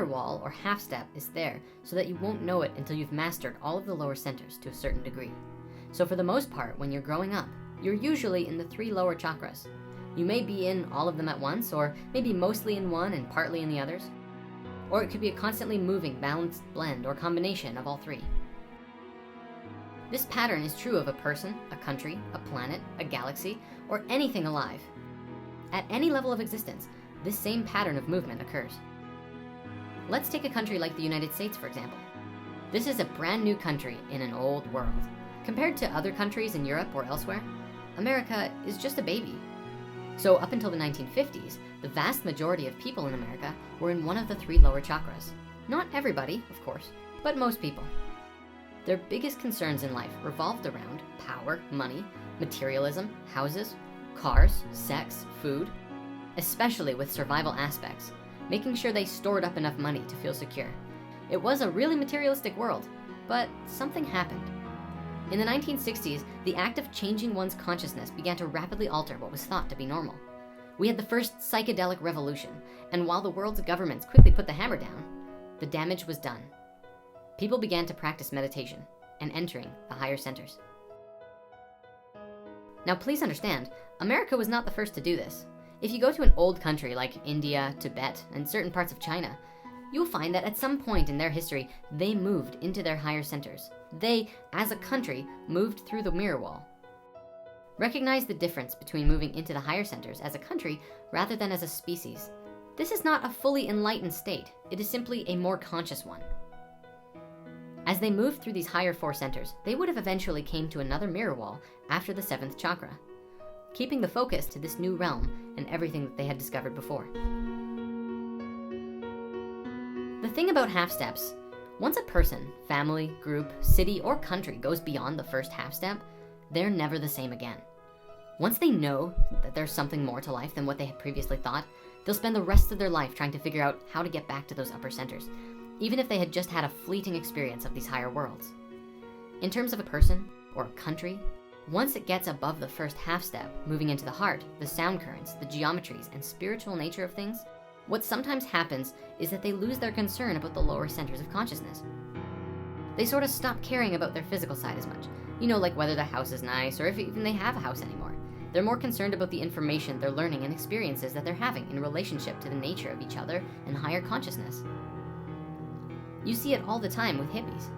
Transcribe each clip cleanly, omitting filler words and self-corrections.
wall or half step is there so that you won't know it until you've mastered all of the lower centers to a certain degree. So for the most part, when you're growing up, you're usually in the 3 lower chakras. You may be in all of them at once, or maybe mostly in one and partly in the others. Or it could be a constantly moving, balanced blend or combination of all 3. This pattern is true of a person, a country, a planet, a galaxy, or anything alive. At any level of existence, this same pattern of movement occurs. Let's take a country like the United States, for example. This is a brand new country in an old world. Compared to other countries in Europe or elsewhere, America is just a baby. So up until the 1950s, the vast majority of people in America were in one of the 3 lower chakras. Not everybody, of course, but most people. Their biggest concerns in life revolved around power, money, materialism, houses, cars, sex, food, especially with survival aspects, making sure they stored up enough money to feel secure. It was a really materialistic world, but something happened. In the 1960s, the act of changing one's consciousness began to rapidly alter what was thought to be normal. We had the first psychedelic revolution, and while the world's governments quickly put the hammer down, the damage was done. People began to practice meditation and entering the higher centers. Now please understand, America was not the first to do this. If you go to an old country like India, Tibet, and certain parts of China, you'll find that at some point in their history, they moved into their higher centers. They, as a country, moved through the mirror wall. Recognize the difference between moving into the higher centers as a country rather than as a species. This is not a fully enlightened state. It is simply a more conscious one. As they moved through these higher 4 centers, they would have eventually came to another mirror wall after the 7th chakra, keeping the focus to this new realm and everything that they had discovered before. The thing about half steps, once a person, family, group, city, or country goes beyond the first half step, they're never the same again. Once they know that there's something more to life than what they had previously thought, they'll spend the rest of their life trying to figure out how to get back to those upper centers, even if they had just had a fleeting experience of these higher worlds. In terms of a person or a country, once it gets above the first half step, moving into the heart, the sound currents, the geometries, and spiritual nature of things, what sometimes happens is that they lose their concern about the lower centers of consciousness. They sort of stop caring about their physical side as much. You know, like whether the house is nice or if even they have a house anymore. They're more concerned about the information they're learning and experiences that they're having in relationship to the nature of each other and higher consciousness. You see it all the time with hippies.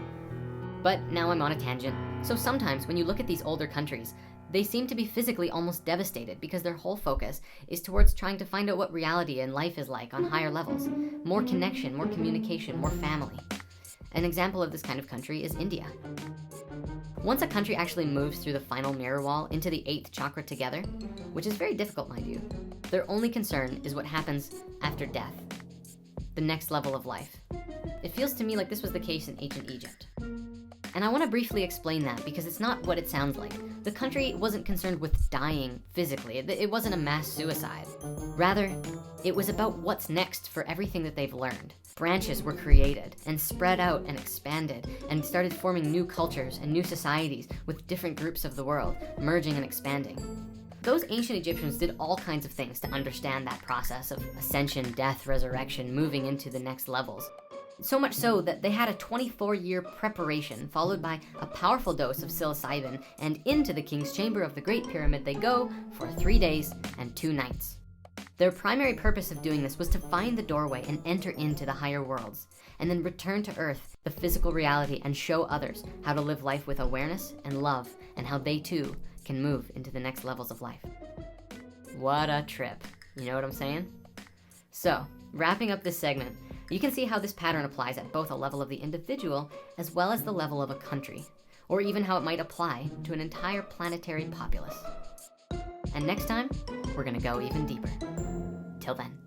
But now I'm on a tangent. So sometimes when you look at these older countries, they seem to be physically almost devastated because their whole focus is towards trying to find out what reality and life is like on higher levels. More connection, more communication, more family. An example of this kind of country is India. Once a country actually moves through the final mirror wall into the 8th chakra together, which is very difficult, mind you, their only concern is what happens after death, the next level of life. It feels to me like this was the case in ancient Egypt. And I want to briefly explain that because it's not what it sounds like. The country wasn't concerned with dying physically. It wasn't a mass suicide. Rather, it was about what's next for everything that they've learned. Branches were created and spread out and expanded and started forming new cultures and new societies with different groups of the world, merging and expanding. Those ancient Egyptians did all kinds of things to understand that process of ascension, death, resurrection, moving into the next levels. So much so that they had a 24-year preparation followed by a powerful dose of psilocybin, and into the king's chamber of the Great Pyramid they go for 3 days and 2 nights. Their primary purpose of doing this was to find the doorway and enter into the higher worlds, and then return to Earth, the physical reality, and show others how to live life with awareness and love, and how they too can move into the next levels of life. What a trip, you know what I'm saying? So, wrapping up this segment, you can see how this pattern applies at both a level of the individual as well as the level of a country, or even how it might apply to an entire planetary populace. And next time, we're gonna go even deeper. Till then.